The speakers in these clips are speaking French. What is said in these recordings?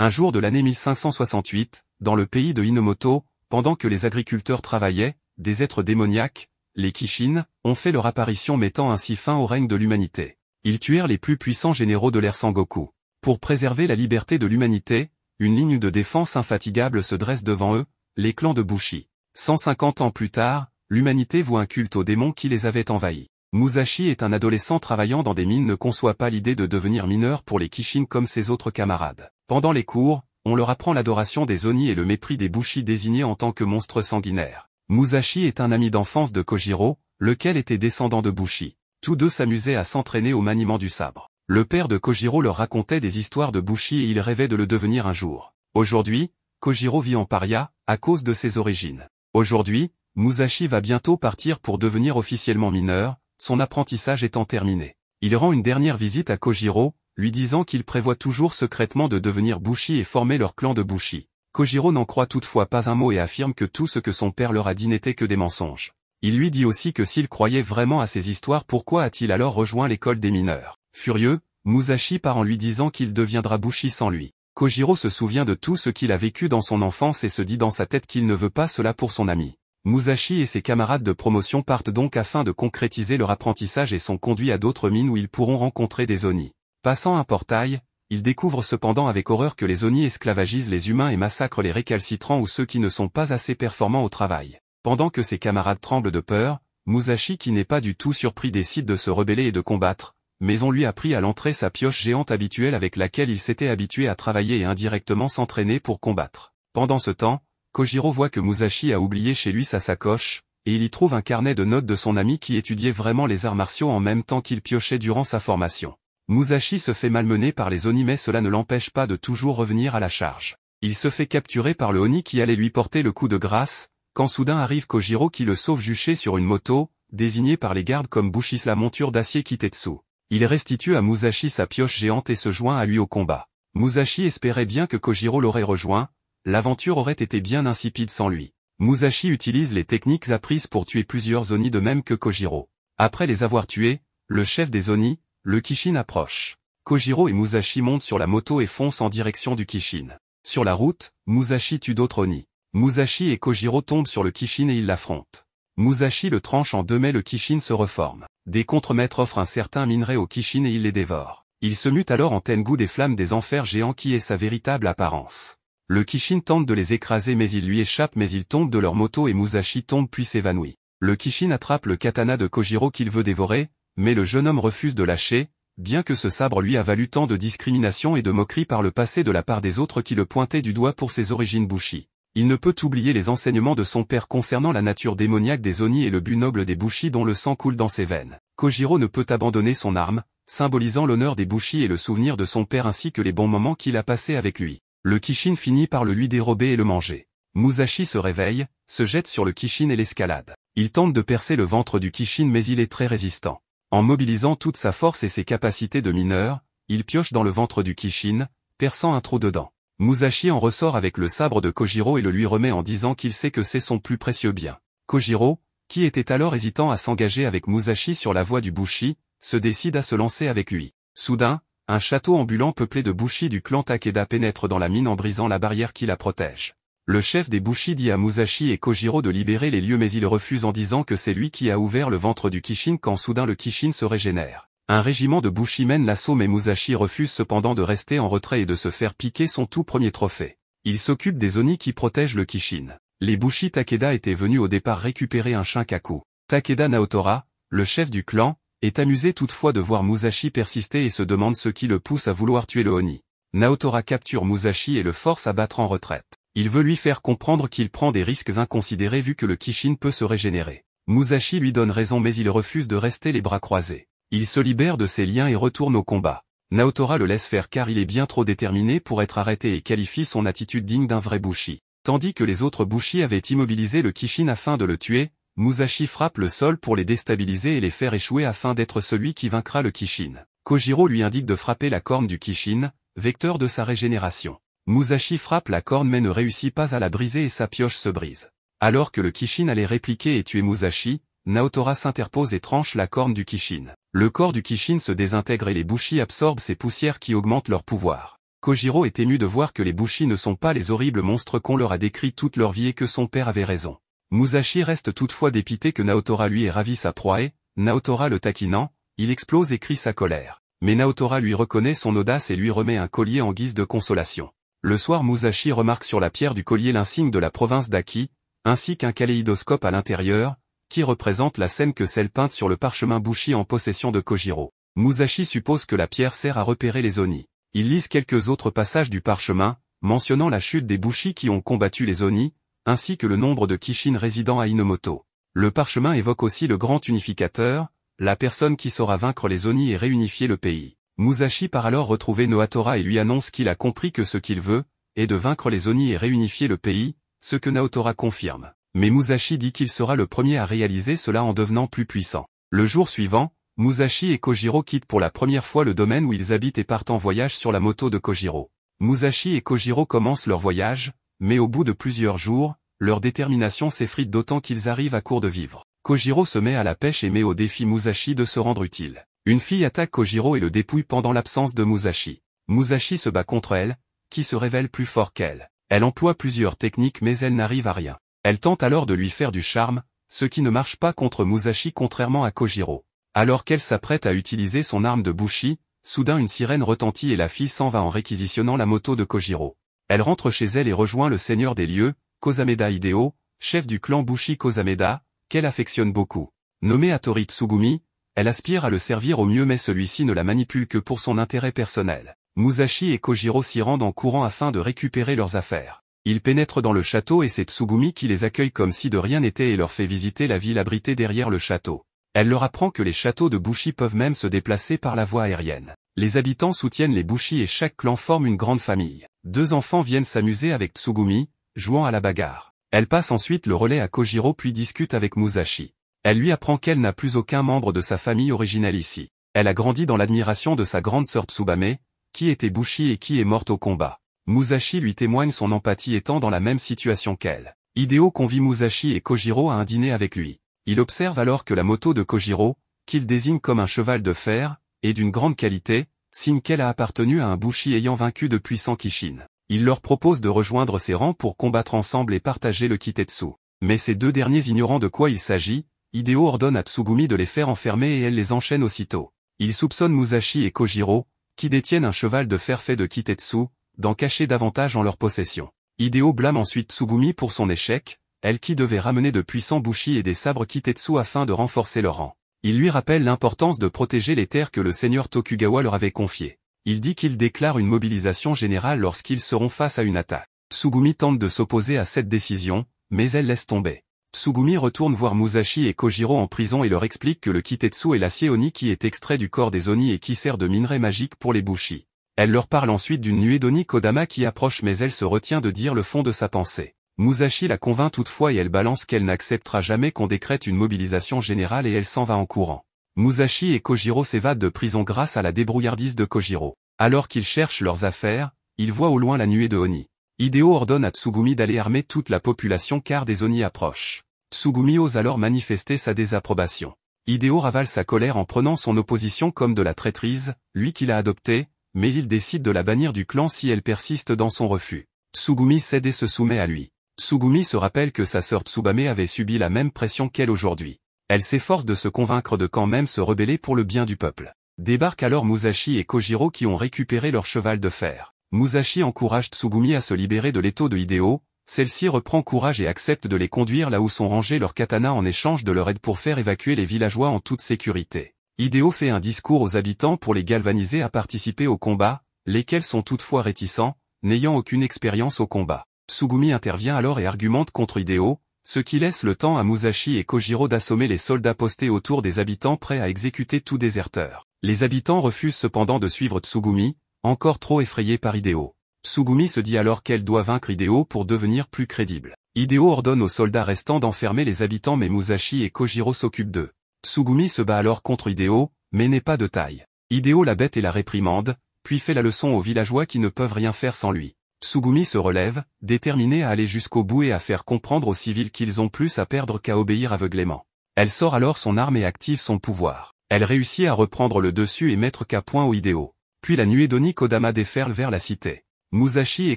Un jour de l'année 1568, dans le pays de Hinomoto, pendant que les agriculteurs travaillaient, des êtres démoniaques, les Kishin, ont fait leur apparition mettant ainsi fin au règne de l'humanité. Ils tuèrent les plus puissants généraux de l'ère Sengoku. Pour préserver la liberté de l'humanité, une ligne de défense infatigable se dresse devant eux, les clans de Bushi. 150 ans plus tard, l'humanité voit un culte aux démons qui les avait envahis. Musashi est un adolescent travaillant dans des mines ne conçoit pas l'idée de devenir mineur pour les Kishin comme ses autres camarades. Pendant les cours, on leur apprend l'adoration des Oni et le mépris des Bushi désignés en tant que monstres sanguinaires. Musashi est un ami d'enfance de Kojiro, lequel était descendant de Bushi. Tous deux s'amusaient à s'entraîner au maniement du sabre. Le père de Kojiro leur racontait des histoires de Bushi et il rêvait de le devenir un jour. Aujourd'hui, Kojiro vit en paria, à cause de ses origines. Aujourd'hui, Musashi va bientôt partir pour devenir officiellement mineur, son apprentissage étant terminé. Il rend une dernière visite à Kojiro, lui disant qu'il prévoit toujours secrètement de devenir Bushi et former leur clan de Bushi. Kojiro n'en croit toutefois pas un mot et affirme que tout ce que son père leur a dit n'était que des mensonges. Il lui dit aussi que s'il croyait vraiment à ces histoires, pourquoi a-t-il alors rejoint l'école des mineurs? Furieux, Musashi part en lui disant qu'il deviendra Bushi sans lui. Kojiro se souvient de tout ce qu'il a vécu dans son enfance et se dit dans sa tête qu'il ne veut pas cela pour son ami. Musashi et ses camarades de promotion partent donc afin de concrétiser leur apprentissage et sont conduits à d'autres mines où ils pourront rencontrer des Oni. Passant un portail, ils découvrent cependant avec horreur que les Oni esclavagisent les humains et massacrent les récalcitrants ou ceux qui ne sont pas assez performants au travail. Pendant que ses camarades tremblent de peur, Musashi qui n'est pas du tout surpris décide de se rebeller et de combattre, mais on lui a pris à l'entrée sa pioche géante habituelle avec laquelle il s'était habitué à travailler et indirectement s'entraîner pour combattre. Pendant ce temps, Kojiro voit que Musashi a oublié chez lui sa sacoche, et il y trouve un carnet de notes de son ami qui étudiait vraiment les arts martiaux en même temps qu'il piochait durant sa formation. Musashi se fait malmener par les Oni mais cela ne l'empêche pas de toujours revenir à la charge. Il se fait capturer par le Oni qui allait lui porter le coup de grâce, quand soudain arrive Kojiro qui le sauve juché sur une moto, désigné par les gardes comme Bushi la monture d'acier Kitetsu. Il restitue à Musashi sa pioche géante et se joint à lui au combat. Musashi espérait bien que Kojiro l'aurait rejoint, l'aventure aurait été bien insipide sans lui. Musashi utilise les techniques apprises pour tuer plusieurs Oni de même que Kojiro. Après les avoir tués, le chef des Oni, le Kishin approche. Kojiro et Musashi montent sur la moto et foncent en direction du Kishin. Sur la route, Musashi tue d'autres Oni. Musashi et Kojiro tombent sur le Kishin et ils l'affrontent. Musashi le tranche en deux mais le Kishin se reforme. Des contremaîtres offrent un certain minerai au Kishin et il les dévore. Il se mute alors en Tengu des flammes des enfers géants qui est sa véritable apparence. Le Kishin tente de les écraser mais il lui échappe mais il tombe de leur moto et Musashi tombe puis s'évanouit. Le Kishin attrape le katana de Kojiro qu'il veut dévorer, mais le jeune homme refuse de lâcher, bien que ce sabre lui a valu tant de discrimination et de moquerie par le passé de la part des autres qui le pointaient du doigt pour ses origines Bushi. Il ne peut oublier les enseignements de son père concernant la nature démoniaque des Oni et le but noble des Bushi dont le sang coule dans ses veines. Kojiro ne peut abandonner son arme, symbolisant l'honneur des Bushi et le souvenir de son père ainsi que les bons moments qu'il a passés avec lui. Le Kishin finit par le lui dérober et le manger. Musashi se réveille, se jette sur le Kishin et l'escalade. Il tente de percer le ventre du Kishin mais il est très résistant. En mobilisant toute sa force et ses capacités de mineur, il pioche dans le ventre du Kishin, perçant un trou dedans. Musashi en ressort avec le sabre de Kojiro et le lui remet en disant qu'il sait que c'est son plus précieux bien. Kojiro, qui était alors hésitant à s'engager avec Musashi sur la voie du Bushi, se décide à se lancer avec lui. Soudain, un château ambulant peuplé de Bushi du clan Takeda pénètre dans la mine en brisant la barrière qui la protège. Le chef des Bushi dit à Musashi et Kojiro de libérer les lieux mais il refuse en disant que c'est lui qui a ouvert le ventre du Kishin quand soudain le Kishin se régénère. Un régiment de Bushi mène l'assaut mais Musashi refuse cependant de rester en retrait et de se faire piquer son tout premier trophée. Il s'occupe des Oni qui protègent le Kishin. Les Bushi Takeda étaient venus au départ récupérer un Shinkaku. Takeda Naotora, le chef du clan, est amusé toutefois de voir Musashi persister et se demande ce qui le pousse à vouloir tuer le Oni. Naotora capture Musashi et le force à battre en retraite. Il veut lui faire comprendre qu'il prend des risques inconsidérés vu que le Kishin peut se régénérer. Musashi lui donne raison mais il refuse de rester les bras croisés. Il se libère de ses liens et retourne au combat. Naotora le laisse faire car il est bien trop déterminé pour être arrêté et qualifie son attitude digne d'un vrai Bushi. Tandis que les autres Bushi avaient immobilisé le Kishin afin de le tuer, Musashi frappe le sol pour les déstabiliser et les faire échouer afin d'être celui qui vaincra le Kishin. Kojiro lui indique de frapper la corne du Kishin, vecteur de sa régénération. Musashi frappe la corne mais ne réussit pas à la briser et sa pioche se brise. Alors que le Kishin allait répliquer et tuer Musashi, Naotora s'interpose et tranche la corne du Kishin. Le corps du Kishin se désintègre et les Bushi absorbent ces poussières qui augmentent leur pouvoir. Kojiro est ému de voir que les Bushi ne sont pas les horribles monstres qu'on leur a décrits toute leur vie et que son père avait raison. Musashi reste toutefois dépité que Naotora lui ait ravi sa proie et, Naotora le taquinant, il explose et crie sa colère. Mais Naotora lui reconnaît son audace et lui remet un collier en guise de consolation. Le soir Musashi remarque sur la pierre du collier l'insigne de la province d'Aki, ainsi qu'un kaléidoscope à l'intérieur, qui représente la scène que celle peinte sur le parchemin Bushi en possession de Kojiro. Musashi suppose que la pierre sert à repérer les Oni. Il lise quelques autres passages du parchemin, mentionnant la chute des Bushi qui ont combattu les Oni, ainsi que le nombre de Kishin résidant à Inomoto. Le parchemin évoque aussi le grand unificateur, la personne qui saura vaincre les Oni et réunifier le pays. Musashi part alors retrouver Naotora et lui annonce qu'il a compris que ce qu'il veut, est de vaincre les Oni et réunifier le pays, ce que Naotora confirme. Mais Musashi dit qu'il sera le premier à réaliser cela en devenant plus puissant. Le jour suivant, Musashi et Kojiro quittent pour la première fois le domaine où ils habitent et partent en voyage sur la moto de Kojiro. Musashi et Kojiro commencent leur voyage, mais au bout de plusieurs jours, leur détermination s'effrite d'autant qu'ils arrivent à court de vivres. Kojiro se met à la pêche et met au défi Musashi de se rendre utile. Une fille attaque Kojiro et le dépouille pendant l'absence de Musashi. Musashi se bat contre elle, qui se révèle plus fort qu'elle. Elle emploie plusieurs techniques mais elle n'arrive à rien. Elle tente alors de lui faire du charme, ce qui ne marche pas contre Musashi contrairement à Kojiro. Alors qu'elle s'apprête à utiliser son arme de Bushi, soudain une sirène retentit et la fille s'en va en réquisitionnant la moto de Kojiro. Elle rentre chez elle et rejoint le seigneur des lieux, Kosameda Hideo, chef du clan Bushi Kosameda, qu'elle affectionne beaucoup. Nommée Hattori Tsugumi, elle aspire à le servir au mieux mais celui-ci ne la manipule que pour son intérêt personnel. Musashi et Kojiro s'y rendent en courant afin de récupérer leurs affaires. Ils pénètrent dans le château et c'est Tsugumi qui les accueille comme si de rien n'était et leur fait visiter la ville abritée derrière le château. Elle leur apprend que les châteaux de Bushi peuvent même se déplacer par la voie aérienne. Les habitants soutiennent les Bushi et chaque clan forme une grande famille. 2 enfants viennent s'amuser avec Tsugumi, jouant à la bagarre. Elle passe ensuite le relais à Kojiro puis discute avec Musashi. Elle lui apprend qu'elle n'a plus aucun membre de sa famille originelle ici. Elle a grandi dans l'admiration de sa grande sœur Tsubame, qui était Bushi et qui est morte au combat. Musashi lui témoigne son empathie étant dans la même situation qu'elle. Hideo convie Musashi et Kojiro à un dîner avec lui. Il observe alors que la moto de Kojiro, qu'il désigne comme un cheval de fer, est d'une grande qualité, signe qu'elle a appartenu à un Bushi ayant vaincu de puissants Kishin. Il leur propose de rejoindre ses rangs pour combattre ensemble et partager le Kitetsu. Mais ces 2 derniers ignorant de quoi il s'agit, Hideo ordonne à Tsugumi de les faire enfermer et elle les enchaîne aussitôt. Il soupçonne Musashi et Kojiro, qui détiennent un cheval de fer fait de Kitetsu, d'en cacher davantage en leur possession. Hideo blâme ensuite Tsugumi pour son échec, elle qui devait ramener de puissants Bushi et des sabres Kitetsu afin de renforcer leur rang. Il lui rappelle l'importance de protéger les terres que le seigneur Tokugawa leur avait confiées. Il dit qu'il déclare une mobilisation générale lorsqu'ils seront face à une attaque. Tsugumi tente de s'opposer à cette décision, mais elle laisse tomber. Tsugumi retourne voir Musashi et Kojiro en prison et leur explique que le Kitetsu est l'acier Oni qui est extrait du corps des Oni et qui sert de minerai magique pour les Bushi. Elle leur parle ensuite d'une nuée d'Oni Kodama qui approche mais elle se retient de dire le fond de sa pensée. Musashi la convainc toutefois et elle balance qu'elle n'acceptera jamais qu'on décrète une mobilisation générale et elle s'en va en courant. Musashi et Kojiro s'évadent de prison grâce à la débrouillardise de Kojiro. Alors qu'ils cherchent leurs affaires, ils voient au loin la nuée de Oni. Hideo ordonne à Tsugumi d'aller armer toute la population car des Oni approchent. Tsugumi ose alors manifester sa désapprobation. Hideo ravale sa colère en prenant son opposition comme de la traîtrise, lui qui l'a adoptée, mais il décide de la bannir du clan si elle persiste dans son refus. Tsugumi cède et se soumet à lui. Tsugumi se rappelle que sa sœur Tsubame avait subi la même pression qu'elle aujourd'hui. Elle s'efforce de se convaincre de quand même se rebeller pour le bien du peuple. Débarquent alors Musashi et Kojiro qui ont récupéré leur cheval de fer. Musashi encourage Tsugumi à se libérer de l'étau de Hideo, celle-ci reprend courage et accepte de les conduire là où sont rangés leurs katanas en échange de leur aide pour faire évacuer les villageois en toute sécurité. Hideo fait un discours aux habitants pour les galvaniser à participer au combat, lesquels sont toutefois réticents, n'ayant aucune expérience au combat. Tsugumi intervient alors et argumente contre Hideo, ce qui laisse le temps à Musashi et Kojiro d'assommer les soldats postés autour des habitants prêts à exécuter tout déserteur. Les habitants refusent cependant de suivre Tsugumi, encore trop effrayés par Hideo. Tsugumi se dit alors qu'elle doit vaincre Hideo pour devenir plus crédible. Hideo ordonne aux soldats restants d'enfermer les habitants mais Musashi et Kojiro s'occupent d'eux. Tsugumi se bat alors contre Hideo, mais n'est pas de taille. Hideo la bête et la réprimande, puis fait la leçon aux villageois qui ne peuvent rien faire sans lui. Tsugumi se relève, déterminée à aller jusqu'au bout et à faire comprendre aux civils qu'ils ont plus à perdre qu'à obéir aveuglément. Elle sort alors son arme et active son pouvoir. Elle réussit à reprendre le dessus et mettre qu'à point au Hideo. Puis la nuée d'Oni Kodama déferle vers la cité. Musashi et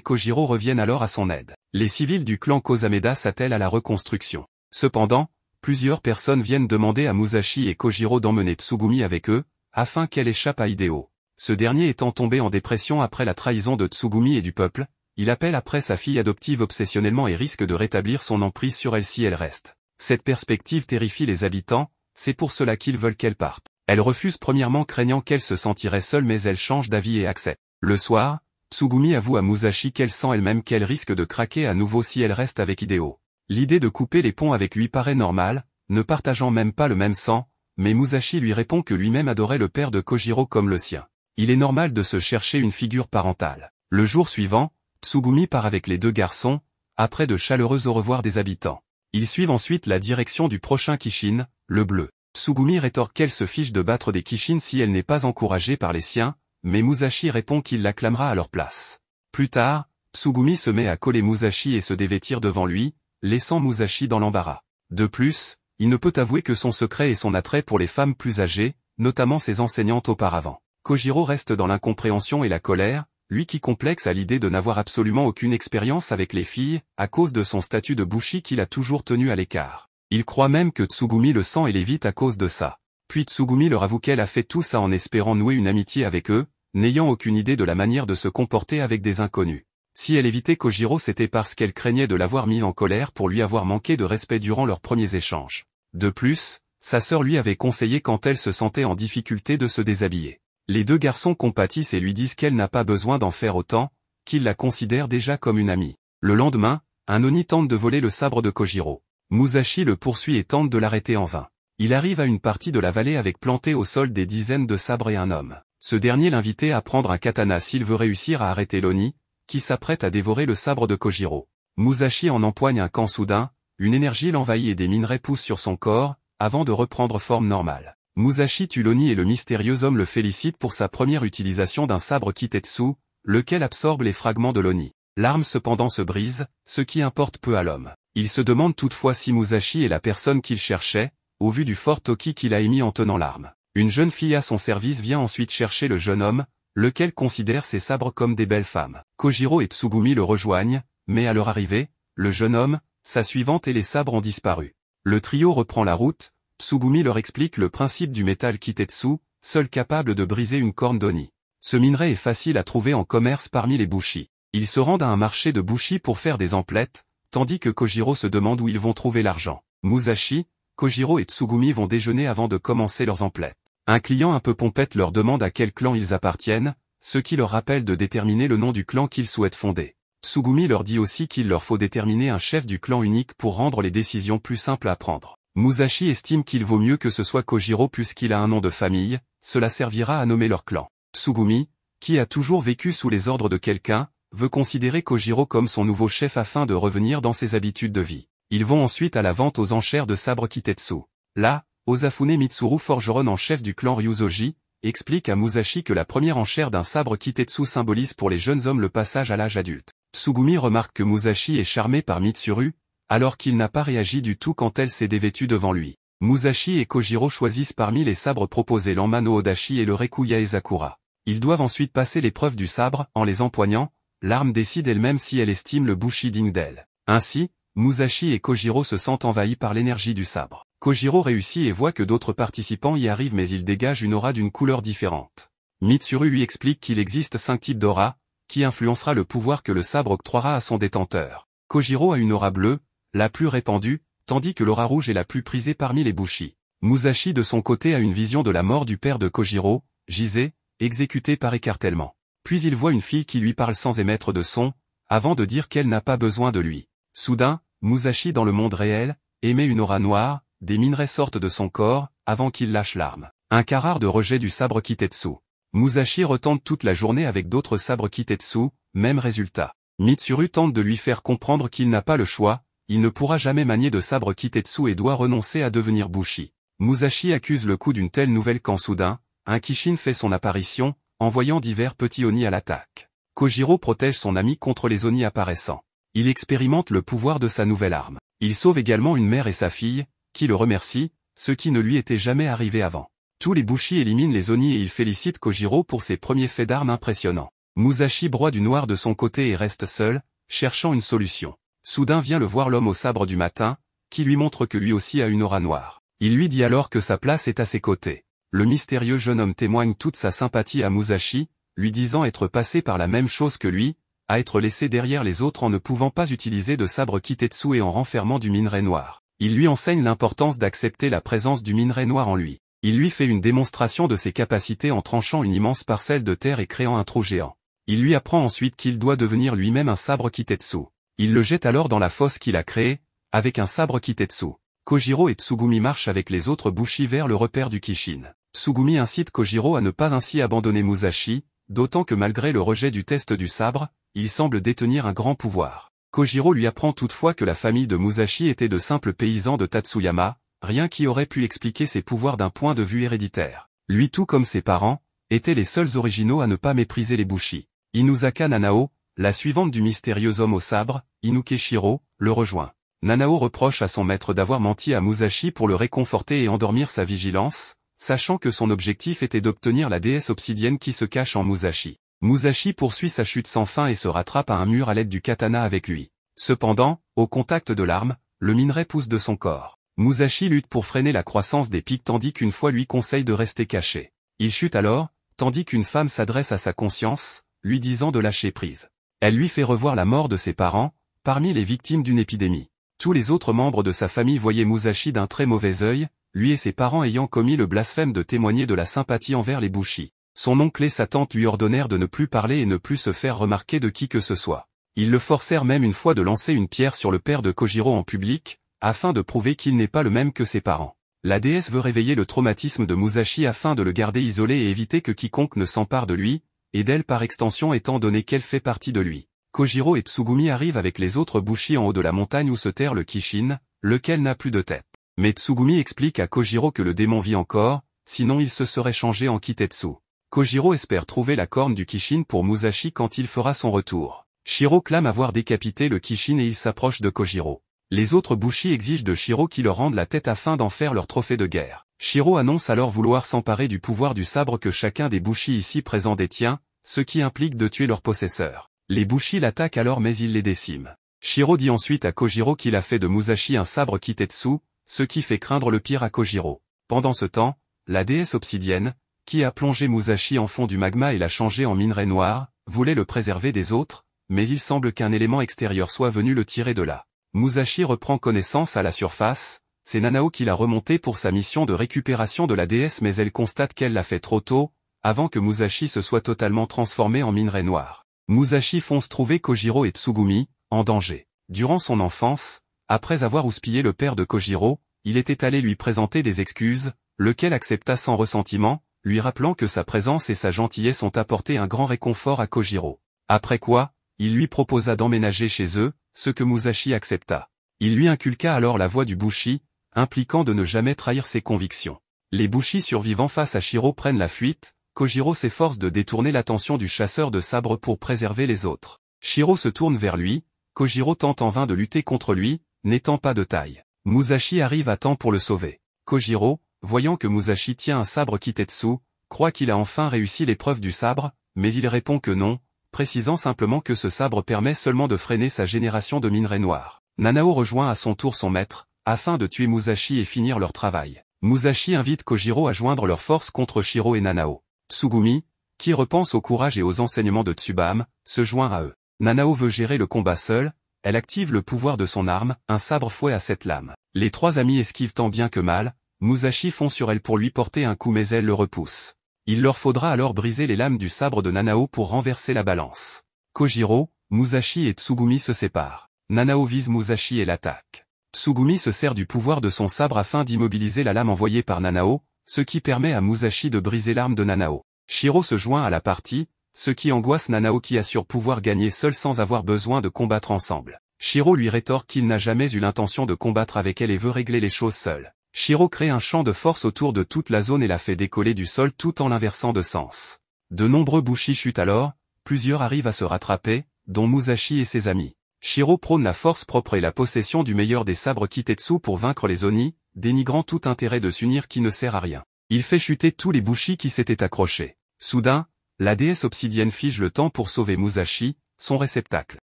Kojiro reviennent alors à son aide. Les civils du clan Kosameda s'attellent à la reconstruction. Cependant, plusieurs personnes viennent demander à Musashi et Kojiro d'emmener Tsugumi avec eux, afin qu'elle échappe à Hideo. Ce dernier étant tombé en dépression après la trahison de Tsugumi et du peuple, il appelle après sa fille adoptive obsessionnellement et risque de rétablir son emprise sur elle si elle reste. Cette perspective terrifie les habitants, c'est pour cela qu'ils veulent qu'elle parte. Elle refuse premièrement craignant qu'elle se sentirait seule mais elle change d'avis et accepte. Le soir, Tsugumi avoue à Musashi qu'elle sent elle-même qu'elle risque de craquer à nouveau si elle reste avec Hideo. L'idée de couper les ponts avec lui paraît normale, ne partageant même pas le même sang, mais Musashi lui répond que lui-même adorait le père de Kojiro comme le sien. Il est normal de se chercher une figure parentale. Le jour suivant, Tsugumi part avec les deux garçons, après de chaleureux au revoir des habitants. Ils suivent ensuite la direction du prochain Kishin, le bleu. Tsugumi rétorque qu'elle se fiche de battre des Kishin si elle n'est pas encouragée par les siens, mais Musashi répond qu'il l'acclamera à leur place. Plus tard, Tsugumi se met à coller Musashi et se dévêtir devant lui, laissant Musashi dans l'embarras. De plus, il ne peut avouer que son secret est son attrait pour les femmes plus âgées, notamment ses enseignantes auparavant. Kojiro reste dans l'incompréhension et la colère, lui qui complexe à l'idée de n'avoir absolument aucune expérience avec les filles, à cause de son statut de bushi qu'il a toujours tenu à l'écart. Il croit même que Tsugumi le sent et l'évite à cause de ça. Puis Tsugumi leur avoue qu'elle a fait tout ça en espérant nouer une amitié avec eux, n'ayant aucune idée de la manière de se comporter avec des inconnus. Si elle évitait Kojiro c'était parce qu'elle craignait de l'avoir mis en colère pour lui avoir manqué de respect durant leurs premiers échanges. De plus, sa sœur lui avait conseillé quand elle se sentait en difficulté de se déshabiller. Les deux garçons compatissent et lui disent qu'elle n'a pas besoin d'en faire autant, qu'ils la considèrent déjà comme une amie. Le lendemain, un Oni tente de voler le sabre de Kojiro. Musashi le poursuit et tente de l'arrêter en vain. Il arrive à une partie de la vallée avec planté au sol des dizaines de sabres et un homme. Ce dernier l'invitait à prendre un katana s'il veut réussir à arrêter l'Oni, qui s'apprête à dévorer le sabre de Kojiro. Musashi en empoigne un quand soudain, une énergie l'envahit et des minerais poussent sur son corps, avant de reprendre forme normale. Musashi tue l'Oni et le mystérieux homme le félicite pour sa première utilisation d'un sabre Kitetsu, lequel absorbe les fragments de l'Oni. L'arme cependant se brise, ce qui importe peu à l'homme. Il se demande toutefois si Musashi est la personne qu'il cherchait, au vu du fort toki qu'il a émis en tenant l'arme. Une jeune fille à son service vient ensuite chercher le jeune homme, lequel considère ses sabres comme des belles femmes. Kojiro et Tsugumi le rejoignent, mais à leur arrivée, le jeune homme, sa suivante et les sabres ont disparu. Le trio reprend la route, Tsugumi leur explique le principe du métal Kitetsu, seul capable de briser une corne d'Oni. Ce minerai est facile à trouver en commerce parmi les bushi. Ils se rendent à un marché de bushi pour faire des emplettes, tandis que Kojiro se demande où ils vont trouver l'argent. Musashi, Kojiro et Tsugumi vont déjeuner avant de commencer leurs emplettes. Un client un peu pompette leur demande à quel clan ils appartiennent, ce qui leur rappelle de déterminer le nom du clan qu'ils souhaitent fonder. Tsugumi leur dit aussi qu'il leur faut déterminer un chef du clan unique pour rendre les décisions plus simples à prendre. Musashi estime qu'il vaut mieux que ce soit Kojiro puisqu'il a un nom de famille, cela servira à nommer leur clan. Tsugumi, qui a toujours vécu sous les ordres de quelqu'un, veut considérer Kojiro comme son nouveau chef afin de revenir dans ses habitudes de vie. Ils vont ensuite à la vente aux enchères de sabres Kitetsu. Là, Osafune Mitsuru, forgeron en chef du clan Ryuzoji, explique à Musashi que la première enchère d'un sabre Kitetsu symbolise pour les jeunes hommes le passage à l'âge adulte. Tsugumi remarque que Musashi est charmé par Mitsuru, alors qu'il n'a pas réagi du tout quand elle s'est dévêtue devant lui. Musashi et Kojiro choisissent parmi les sabres proposés l'Anma no Odashi et le Reku Yaezakura. Ils doivent ensuite passer l'épreuve du sabre, en les empoignant, l'arme décide elle-même si elle estime le bushi digne d'elle. Ainsi, Musashi et Kojiro se sentent envahis par l'énergie du sabre. Kojiro réussit et voit que d'autres participants y arrivent mais il dégage une aura d'une couleur différente. Mitsuru lui explique qu'il existe 5 types d'aura, qui influencera le pouvoir que le sabre octroiera à son détenteur. Kojiro a une aura bleue, la plus répandue, tandis que l'aura rouge est la plus prisée parmi les bushi. Musashi de son côté a une vision de la mort du père de Kojiro, Jise, exécuté par écartèlement. Puis il voit une fille qui lui parle sans émettre de son, avant de dire qu'elle n'a pas besoin de lui. Soudain, Musashi dans le monde réel, émet une aura noire, des minerais sortent de son corps, avant qu'il lâche l'arme. Un cas rare de rejet du sabre Kitetsu. Musashi retente toute la journée avec d'autres sabres Kitetsu, même résultat. Mitsuru tente de lui faire comprendre qu'il n'a pas le choix, il ne pourra jamais manier de sabre Kitetsu et doit renoncer à devenir bushi. Musashi accuse le coup d'une telle nouvelle quand soudain, un Kishin fait son apparition, envoyant divers petits Oni à l'attaque. Kojiro protège son ami contre les Oni apparaissant. Il expérimente le pouvoir de sa nouvelle arme. Il sauve également une mère et sa fille, qui le remercient, ce qui ne lui était jamais arrivé avant. Tous les Bushi éliminent les Oni et ils félicitent Kojiro pour ses premiers faits d'armes impressionnants. Musashi broie du noir de son côté et reste seul, cherchant une solution. Soudain vient le voir l'homme au sabre du matin, qui lui montre que lui aussi a une aura noire. Il lui dit alors que sa place est à ses côtés. Le mystérieux jeune homme témoigne toute sa sympathie à Musashi, lui disant être passé par la même chose que lui, à être laissé derrière les autres en ne pouvant pas utiliser de sabre Kitetsu et en renfermant du minerai noir. Il lui enseigne l'importance d'accepter la présence du minerai noir en lui. Il lui fait une démonstration de ses capacités en tranchant une immense parcelle de terre et créant un trou géant. Il lui apprend ensuite qu'il doit devenir lui-même un sabre Kitetsu. Il le jette alors dans la fosse qu'il a créée, avec un sabre Kitetsu. Kojiro et Tsugumi marchent avec les autres Bushi vers le repère du Kishin. Tsugumi incite Kojiro à ne pas ainsi abandonner Musashi, d'autant que malgré le rejet du test du sabre, il semble détenir un grand pouvoir. Kojiro lui apprend toutefois que la famille de Musashi était de simples paysans de Tatsuyama, rien qui aurait pu expliquer ses pouvoirs d'un point de vue héréditaire. Lui tout comme ses parents, étaient les seuls originaux à ne pas mépriser les Bushi. Inuzaka Nanao, la suivante du mystérieux homme au sabre, Inuke Shiro, le rejoint. Nanao reproche à son maître d'avoir menti à Musashi pour le réconforter et endormir sa vigilance, sachant que son objectif était d'obtenir la déesse obsidienne qui se cache en Musashi. Musashi poursuit sa chute sans fin et se rattrape à un mur à l'aide du katana avec lui. Cependant, au contact de l'arme, le minerai pousse de son corps. Musashi lutte pour freiner la croissance des pics tandis qu'une fois lui conseille de rester caché. Il chute alors, tandis qu'une femme s'adresse à sa conscience, lui disant de lâcher prise. Elle lui fait revoir la mort de ses parents, parmi les victimes d'une épidémie. Tous les autres membres de sa famille voyaient Musashi d'un très mauvais œil, lui et ses parents ayant commis le blasphème de témoigner de la sympathie envers les Bushi. Son oncle et sa tante lui ordonnèrent de ne plus parler et ne plus se faire remarquer de qui que ce soit. Ils le forcèrent même une fois de lancer une pierre sur le père de Kojiro en public, afin de prouver qu'il n'est pas le même que ses parents. La déesse veut réveiller le traumatisme de Musashi afin de le garder isolé et éviter que quiconque ne s'empare de lui, et d'elle par extension étant donné qu'elle fait partie de lui. Kojiro et Tsugumi arrivent avec les autres Bushi en haut de la montagne où se terre le Kishin, lequel n'a plus de tête. Mais Tsugumi explique à Kojiro que le démon vit encore, sinon il se serait changé en Kitetsu. Kojiro espère trouver la corne du Kishin pour Musashi quand il fera son retour. Shiro clame avoir décapité le Kishin et il s'approche de Kojiro. Les autres Bushi exigent de Shiro qu'il leur rende la tête afin d'en faire leur trophée de guerre. Shiro annonce alors vouloir s'emparer du pouvoir du sabre que chacun des Bushi ici présents détient, ce qui implique de tuer leur possesseur. Les Bushi l'attaquent alors mais il les décime. Shiro dit ensuite à Kojiro qu'il a fait de Musashi un sabre Kitetsu, ce qui fait craindre le pire à Kojiro. Pendant ce temps, la déesse obsidienne, qui a plongé Musashi en fond du magma et l'a changé en minerai noir, voulait le préserver des autres, mais il semble qu'un élément extérieur soit venu le tirer de là. Musashi reprend connaissance à la surface, c'est Nanao qui l'a remonté pour sa mission de récupération de la déesse mais elle constate qu'elle l'a fait trop tôt, avant que Musashi se soit totalement transformé en minerai noir. Musashi fonce trouver Kojiro et Tsugumi, en danger. Durant son enfance, après avoir houspillé le père de Kojiro, il était allé lui présenter des excuses, lequel accepta sans ressentiment, lui rappelant que sa présence et sa gentillesse ont apporté un grand réconfort à Kojiro. Après quoi, il lui proposa d'emménager chez eux, ce que Musashi accepta. Il lui inculqua alors la voie du Bushi, impliquant de ne jamais trahir ses convictions. Les Bushi survivants face à Shiro prennent la fuite, Kojiro s'efforce de détourner l'attention du chasseur de sabre pour préserver les autres. Shiro se tourne vers lui, Kojiro tente en vain de lutter contre lui, n'étant pas de taille. Musashi arrive à temps pour le sauver. Kojiro, voyant que Musashi tient un sabre Kitetsu, croit qu'il a enfin réussi l'épreuve du sabre, mais il répond que non, précisant simplement que ce sabre permet seulement de freiner sa génération de minerai noir. Nanao rejoint à son tour son maître, afin de tuer Musashi et finir leur travail. Musashi invite Kojiro à joindre leurs forces contre Shiro et Nanao. Tsugumi, qui repense au courage et aux enseignements de Tsubame, se joint à eux. Nanao veut gérer le combat seul, elle active le pouvoir de son arme, un sabre fouet à 7 lames. Les trois amis esquivent tant bien que mal, Musashi fond sur elle pour lui porter un coup mais elle le repousse. Il leur faudra alors briser les lames du sabre de Nanao pour renverser la balance. Kojiro, Musashi et Tsugumi se séparent. Nanao vise Musashi et l'attaque. Tsugumi se sert du pouvoir de son sabre afin d'immobiliser la lame envoyée par Nanao, ce qui permet à Musashi de briser l'arme de Nanao. Shiro se joint à la partie, ce qui angoisse Nanao qui assure pouvoir gagner seul sans avoir besoin de combattre ensemble. Shiro lui rétorque qu'il n'a jamais eu l'intention de combattre avec elle et veut régler les choses seul. Shiro crée un champ de force autour de toute la zone et la fait décoller du sol tout en l'inversant de sens. De nombreux Bushi chutent alors, plusieurs arrivent à se rattraper, dont Musashi et ses amis. Shiro prône la force propre et la possession du meilleur des sabres Kitetsu pour vaincre les Oni, dénigrant tout intérêt de s'unir qui ne sert à rien. Il fait chuter tous les bushi qui s'étaient accrochés. Soudain, la déesse obsidienne fige le temps pour sauver Musashi, son réceptacle.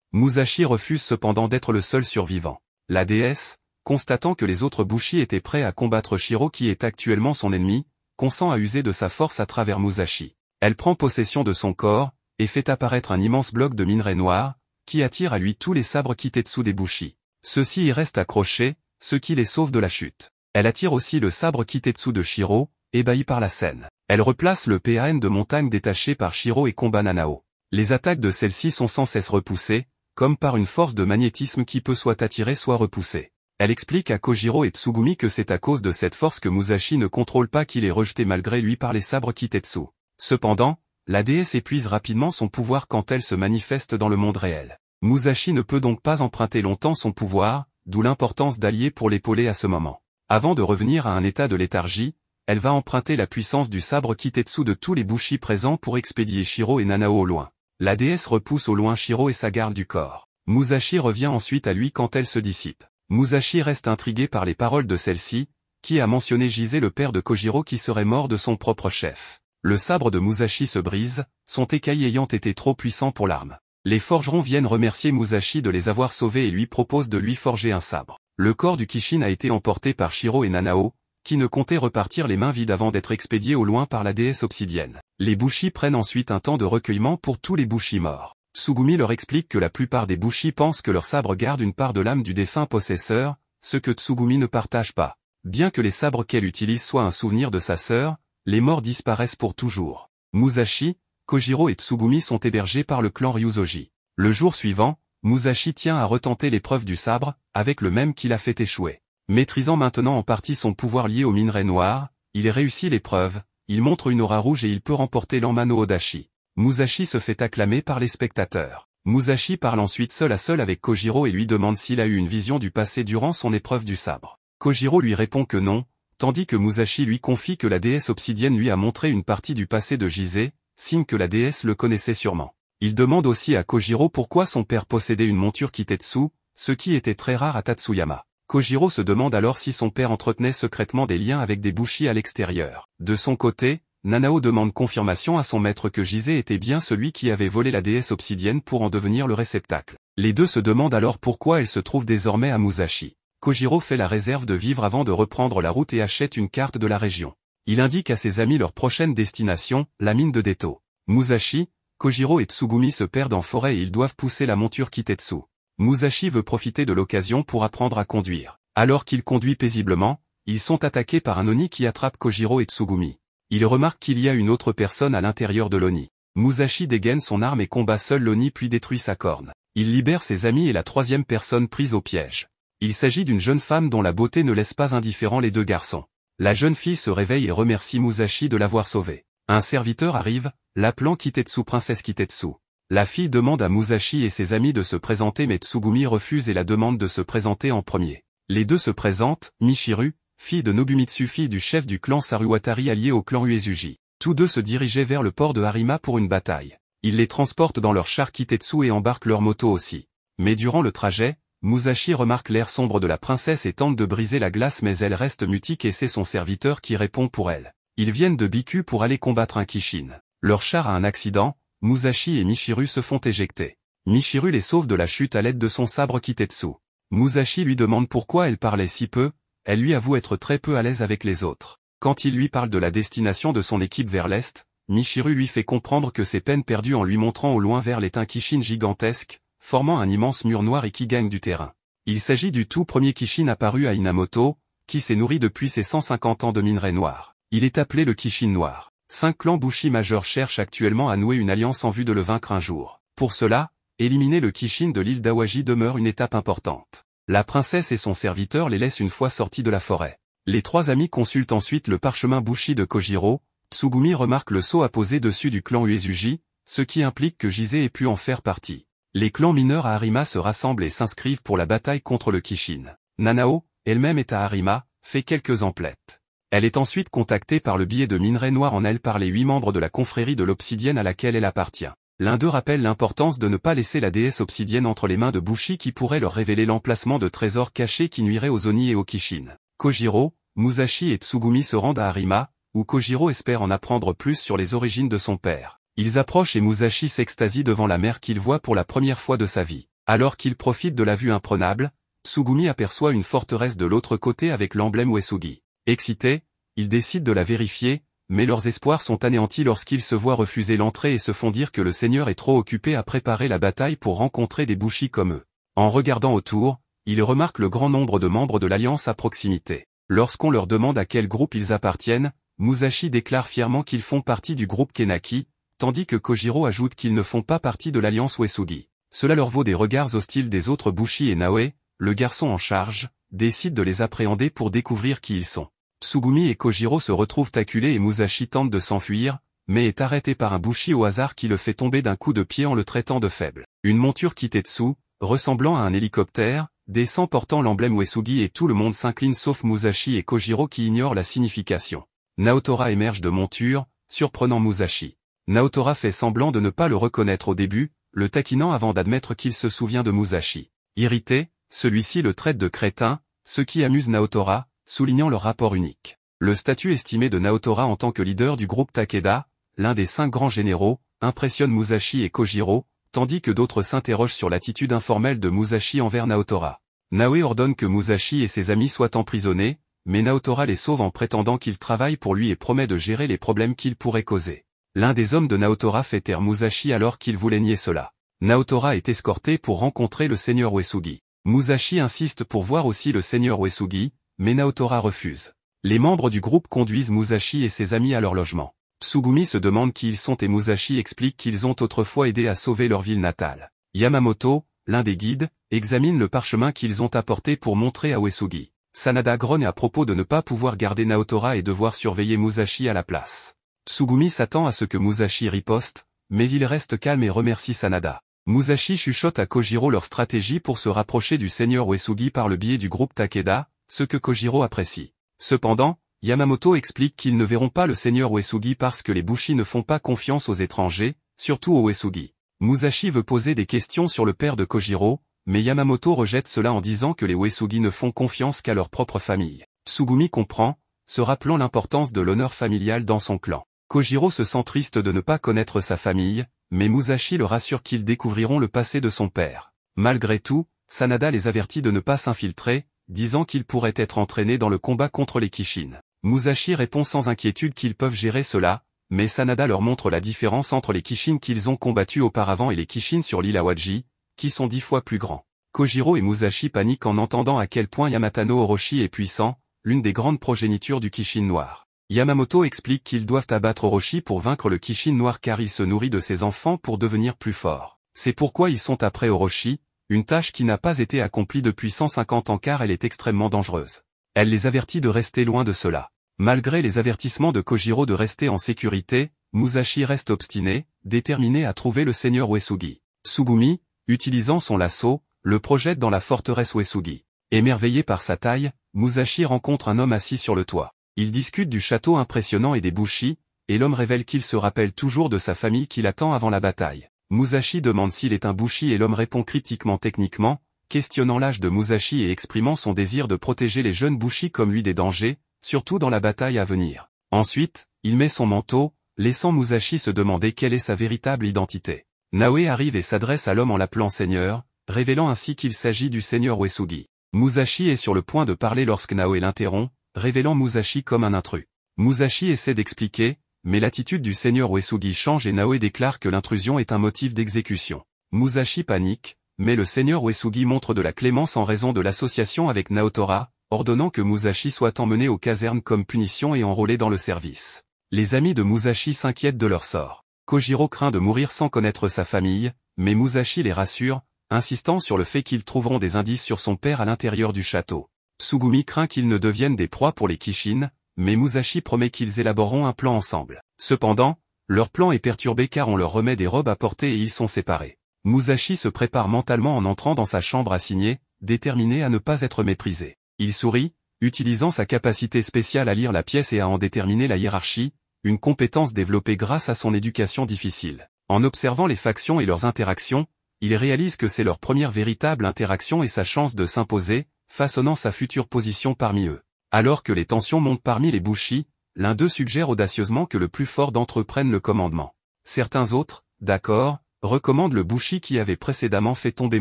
Musashi refuse cependant d'être le seul survivant. La déesse, constatant que les autres bushi étaient prêts à combattre Shiro qui est actuellement son ennemi, consent à user de sa force à travers Musashi. Elle prend possession de son corps, et fait apparaître un immense bloc de minerai noir, qui attire à lui tous les sabres Kitetsu des bushi. Ceux-ci y restent accrochés, ce qui les sauve de la chute. Elle attire aussi le sabre Kitetsu de Shiro, ébahi par la scène. Elle replace le PAN de montagne détaché par Shiro et combat Nanao. Les attaques de celle-ci sont sans cesse repoussées, comme par une force de magnétisme qui peut soit attirer soit repousser. Elle explique à Kojiro et Tsugumi que c'est à cause de cette force que Musashi ne contrôle pas qu'il est rejeté malgré lui par les sabres Kitetsu. Cependant, la déesse épuise rapidement son pouvoir quand elle se manifeste dans le monde réel. Musashi ne peut donc pas emprunter longtemps son pouvoir, d'où l'importance d'allier pour l'épauler à ce moment. Avant de revenir à un état de léthargie, elle va emprunter la puissance du sabre Kitetsu de tous les bushi présents pour expédier Shiro et Nanao au loin. La déesse repousse au loin Shiro et sa garde du corps. Musashi revient ensuite à lui quand elle se dissipe. Musashi reste intrigué par les paroles de celle-ci, qui a mentionné Jise le père de Kojiro qui serait mort de son propre chef. Le sabre de Musashi se brise, son écaille ayant été trop puissant pour l'arme. Les forgerons viennent remercier Musashi de les avoir sauvés et lui proposent de lui forger un sabre. Le corps du Kishin a été emporté par Shiro et Nanao, qui ne comptaient repartir les mains vides avant d'être expédiés au loin par la déesse obsidienne. Les bushi prennent ensuite un temps de recueillement pour tous les bushi morts. Tsugumi leur explique que la plupart des bushi pensent que leur sabre garde une part de l'âme du défunt possesseur, ce que Tsugumi ne partage pas. Bien que les sabres qu'elle utilise soient un souvenir de sa sœur, les morts disparaissent pour toujours. Musashi, Kojiro et Tsugumi sont hébergés par le clan Ryuzoji. Le jour suivant, Musashi tient à retenter l'épreuve du sabre, avec le même qui l'a fait échouer. Maîtrisant maintenant en partie son pouvoir lié au minerai noir, il réussit l'épreuve, il montre une aura rouge et il peut remporter l'Anmano Odashi. Musashi se fait acclamer par les spectateurs. Musashi parle ensuite seul à seul avec Kojiro et lui demande s'il a eu une vision du passé durant son épreuve du sabre. Kojiro lui répond que non, tandis que Musashi lui confie que la déesse obsidienne lui a montré une partie du passé de Jise, signe que la déesse le connaissait sûrement. Il demande aussi à Kojiro pourquoi son père possédait une monture Kitetsu, ce qui était très rare à Tatsuyama. Kojiro se demande alors si son père entretenait secrètement des liens avec des bushi à l'extérieur. De son côté, Nanao demande confirmation à son maître que Jise était bien celui qui avait volé la déesse obsidienne pour en devenir le réceptacle. Les deux se demandent alors pourquoi elle se trouve désormais à Musashi. Kojiro fait la réserve de vivre avant de reprendre la route et achète une carte de la région. Il indique à ses amis leur prochaine destination, la mine de Deto. Musashi, Kojiro et Tsugumi se perdent en forêt et ils doivent pousser la monture Kitetsu. Musashi veut profiter de l'occasion pour apprendre à conduire. Alors qu'il conduit paisiblement, ils sont attaqués par un Oni qui attrape Kojiro et Tsugumi. Il remarque qu'il y a une autre personne à l'intérieur de l'Oni. Musashi dégaine son arme et combat seul l'Oni puis détruit sa corne. Il libère ses amis et la troisième personne prise au piège. Il s'agit d'une jeune femme dont la beauté ne laisse pas indifférents les deux garçons. La jeune fille se réveille et remercie Musashi de l'avoir sauvée. Un serviteur arrive, l'appelant Kitetsu princesse Kitetsu. La fille demande à Musashi et ses amis de se présenter mais Tsugumi refuse et la demande de se présenter en premier. Les deux se présentent, Michiru, fille de Nobumitsu fille du chef du clan Saruwatari allié au clan Uesugi. Tous deux se dirigeaient vers le port de Harima pour une bataille. Ils les transportent dans leur char Kitetsu et embarquent leur moto aussi. Mais durant le trajet, Musashi remarque l'air sombre de la princesse et tente de briser la glace mais elle reste mutique et c'est son serviteur qui répond pour elle. Ils viennent de Biku pour aller combattre un Kishin. Leur char a un accident, Musashi et Michiru se font éjecter. Michiru les sauve de la chute à l'aide de son sabre Kitetsu. Musashi lui demande pourquoi elle parlait si peu, elle lui avoue être très peu à l'aise avec les autres. Quand il lui parle de la destination de son équipe vers l'est, Michiru lui fait comprendre que c'est peine perdue en lui montrant au loin vers un Kishin gigantesque, formant un immense mur noir et qui gagne du terrain. Il s'agit du tout premier Kishin apparu à Inamoto, qui s'est nourri depuis ses 150 ans de minerai noir. Il est appelé le Kishin noir. 5 clans Bushi majeurs cherchent actuellement à nouer une alliance en vue de le vaincre un jour. Pour cela, éliminer le Kishin de l'île d'Awaji demeure une étape importante. La princesse et son serviteur les laissent une fois sortis de la forêt. Les trois amis consultent ensuite le parchemin Bushi de Kojiro. Tsugumi remarque le sceau apposé dessus du clan Uesugi, ce qui implique que Jise ait pu en faire partie. Les clans mineurs à Harima se rassemblent et s'inscrivent pour la bataille contre le Kishin. Nanao, elle-même est à Harima, fait quelques emplettes. Elle est ensuite contactée par le biais de minerai noir en elle par les 8 membres de la confrérie de l'obsidienne à laquelle elle appartient. L'un d'eux rappelle l'importance de ne pas laisser la déesse obsidienne entre les mains de Bushi qui pourrait leur révéler l'emplacement de trésors cachés qui nuiraient aux Oni et aux Kishin. Kojiro, Musashi et Tsugumi se rendent à Harima, où Kojiro espère en apprendre plus sur les origines de son père. Ils approchent et Musashi s'extasie devant la mer qu'il voit pour la première fois de sa vie. Alors qu'il profite de la vue imprenable, Tsugumi aperçoit une forteresse de l'autre côté avec l'emblème Uesugi. Excités, ils décident de la vérifier, mais leurs espoirs sont anéantis lorsqu'ils se voient refuser l'entrée et se font dire que le seigneur est trop occupé à préparer la bataille pour rencontrer des bushi comme eux. En regardant autour, ils remarquent le grand nombre de membres de l'Alliance à proximité. Lorsqu'on leur demande à quel groupe ils appartiennent, Musashi déclare fièrement qu'ils font partie du groupe Kenaki, tandis que Kojiro ajoute qu'ils ne font pas partie de l'Alliance Uesugi. Cela leur vaut des regards hostiles des autres bushi et Naoe, le garçon en charge, décide de les appréhender pour découvrir qui ils sont. Tsugumi et Kojiro se retrouvent acculés et Musashi tente de s'enfuir, mais est arrêté par un bushi au hasard qui le fait tomber d'un coup de pied en le traitant de faible. Une monture Kitetsu, ressemblant à un hélicoptère, descend portant l'emblème Uesugi et tout le monde s'incline sauf Musashi et Kojiro qui ignorent la signification. Naotora émerge de monture, surprenant Musashi. Naotora fait semblant de ne pas le reconnaître au début, le taquinant avant d'admettre qu'il se souvient de Musashi. Irrité, celui-ci le traite de crétin, ce qui amuse Naotora, soulignant leur rapport unique. Le statut estimé de Naotora en tant que leader du groupe Takeda, l'un des 5 grands généraux, impressionne Musashi et Kojiro, tandis que d'autres s'interrogent sur l'attitude informelle de Musashi envers Naotora. Naoe ordonne que Musashi et ses amis soient emprisonnés, mais Naotora les sauve en prétendant qu'il travaille pour lui et promet de gérer les problèmes qu'il pourrait causer. L'un des hommes de Naotora fait taire Musashi alors qu'il voulait nier cela. Naotora est escorté pour rencontrer le seigneur Uesugi. Musashi insiste pour voir aussi le seigneur Uesugi, mais Naotora refuse. Les membres du groupe conduisent Musashi et ses amis à leur logement. Tsugumi se demande qui ils sont et Musashi explique qu'ils ont autrefois aidé à sauver leur ville natale. Yamamoto, l'un des guides, examine le parchemin qu'ils ont apporté pour montrer à Uesugi. Sanada grogne à propos de ne pas pouvoir garder Naotora et devoir surveiller Musashi à la place. Tsugumi s'attend à ce que Musashi riposte, mais il reste calme et remercie Sanada. Musashi chuchote à Kojiro leur stratégie pour se rapprocher du seigneur Uesugi par le biais du groupe Takeda, ce que Kojiro apprécie. Cependant, Yamamoto explique qu'ils ne verront pas le seigneur Uesugi parce que les bushi ne font pas confiance aux étrangers, surtout aux Uesugi. Musashi veut poser des questions sur le père de Kojiro, mais Yamamoto rejette cela en disant que les Uesugi ne font confiance qu'à leur propre famille. Tsugumi comprend, se rappelant l'importance de l'honneur familial dans son clan. Kojiro se sent triste de ne pas connaître sa famille, mais Musashi le rassure qu'ils découvriront le passé de son père. Malgré tout, Sanada les avertit de ne pas s'infiltrer, disant qu'ils pourraient être entraînés dans le combat contre les Kishin. Musashi répond sans inquiétude qu'ils peuvent gérer cela, mais Sanada leur montre la différence entre les Kishin qu'ils ont combattus auparavant et les Kishin sur l'île Awaji, qui sont 10 fois plus grands. Kojiro et Musashi paniquent en entendant à quel point Yamatano Orochi est puissant, l'une des grandes progénitures du Kishin noir. Yamamoto explique qu'ils doivent abattre Orochi pour vaincre le Kishin noir car il se nourrit de ses enfants pour devenir plus fort. C'est pourquoi ils sont après Orochi, une tâche qui n'a pas été accomplie depuis 150 ans car elle est extrêmement dangereuse. Elle les avertit de rester loin de cela. Malgré les avertissements de Kojiro de rester en sécurité, Musashi reste obstiné, déterminé à trouver le seigneur Uesugi. Tsugumi, utilisant son lasso, le projette dans la forteresse Uesugi. Émerveillé par sa taille, Musashi rencontre un homme assis sur le toit. Ils discutent du château impressionnant et des bushi, et l'homme révèle qu'il se rappelle toujours de sa famille qui l'attend avant la bataille. Musashi demande s'il est un bushi et l'homme répond critiquement techniquement, questionnant l'âge de Musashi et exprimant son désir de protéger les jeunes bushi comme lui des dangers, surtout dans la bataille à venir. Ensuite, il met son manteau, laissant Musashi se demander quelle est sa véritable identité. Naoe arrive et s'adresse à l'homme en l'appelant seigneur, révélant ainsi qu'il s'agit du seigneur Uesugi. Musashi est sur le point de parler lorsque Naoe l'interrompt, révélant Musashi comme un intrus. Musashi essaie d'expliquer, mais l'attitude du seigneur Uesugi change et Naoe déclare que l'intrusion est un motif d'exécution. Musashi panique, mais le seigneur Uesugi montre de la clémence en raison de l'association avec Naotora, ordonnant que Musashi soit emmené aux casernes comme punition et enrôlé dans le service. Les amis de Musashi s'inquiètent de leur sort. Kojiro craint de mourir sans connaître sa famille, mais Musashi les rassure, insistant sur le fait qu'ils trouveront des indices sur son père à l'intérieur du château. Tsugumi craint qu'ils ne deviennent des proies pour les Kishin, mais Musashi promet qu'ils élaboreront un plan ensemble. Cependant, leur plan est perturbé car on leur remet des robes à porter et ils sont séparés. Musashi se prépare mentalement en entrant dans sa chambre assignée, déterminé à ne pas être méprisé. Il sourit, utilisant sa capacité spéciale à lire la pièce et à en déterminer la hiérarchie, une compétence développée grâce à son éducation difficile. En observant les factions et leurs interactions, il réalise que c'est leur première véritable interaction et sa chance de s'imposer, façonnant sa future position parmi eux. Alors que les tensions montent parmi les bushi, L'un d'eux suggère audacieusement que le plus fort d'entre eux prenne le commandement. Certains autres, d'accord, recommandent le Bushi qui avait précédemment fait tomber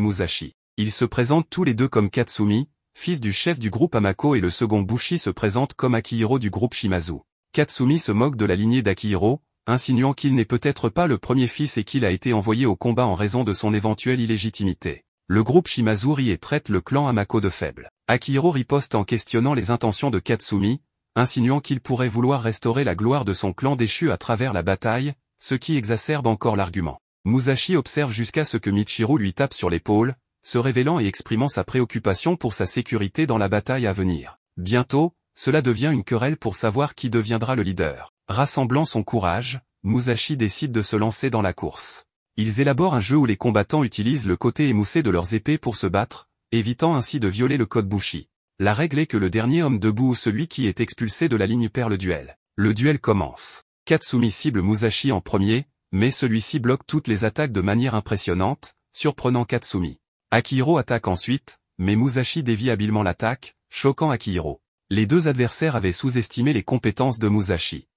Musashi. Ils se présentent tous les deux comme Katsumi, fils du chef du groupe Hamako, et le second Bushi se présente comme Akihiro du groupe Shimazu. Katsumi se moque de la lignée d'Akihiro, insinuant qu'il n'est peut-être pas le premier fils et qu'il a été envoyé au combat en raison de son éventuelle illégitimité. Le groupe Shimazu rit et traite le clan Hamako de faible. Akihiro riposte en questionnant les intentions de Katsumi, insinuant qu'il pourrait vouloir restaurer la gloire de son clan déchu à travers la bataille, ce qui exacerbe encore l'argument. Musashi observe jusqu'à ce que Michiru lui tape sur l'épaule, se révélant et exprimant sa préoccupation pour sa sécurité dans la bataille à venir. Bientôt, cela devient une querelle pour savoir qui deviendra le leader. Rassemblant son courage, Musashi décide de se lancer dans la course. Ils élaborent un jeu où les combattants utilisent le côté émoussé de leurs épées pour se battre, évitant ainsi de violer le code Bushi. La règle est que le dernier homme debout ou celui qui est expulsé de la ligne perd le duel. Le duel commence. Katsumi cible Musashi en premier, mais celui-ci bloque toutes les attaques de manière impressionnante, surprenant Katsumi. Akihiro attaque ensuite, mais Musashi dévie habilement l'attaque, choquant Akihiro. Les deux adversaires avaient sous-estimé les compétences de Musashi.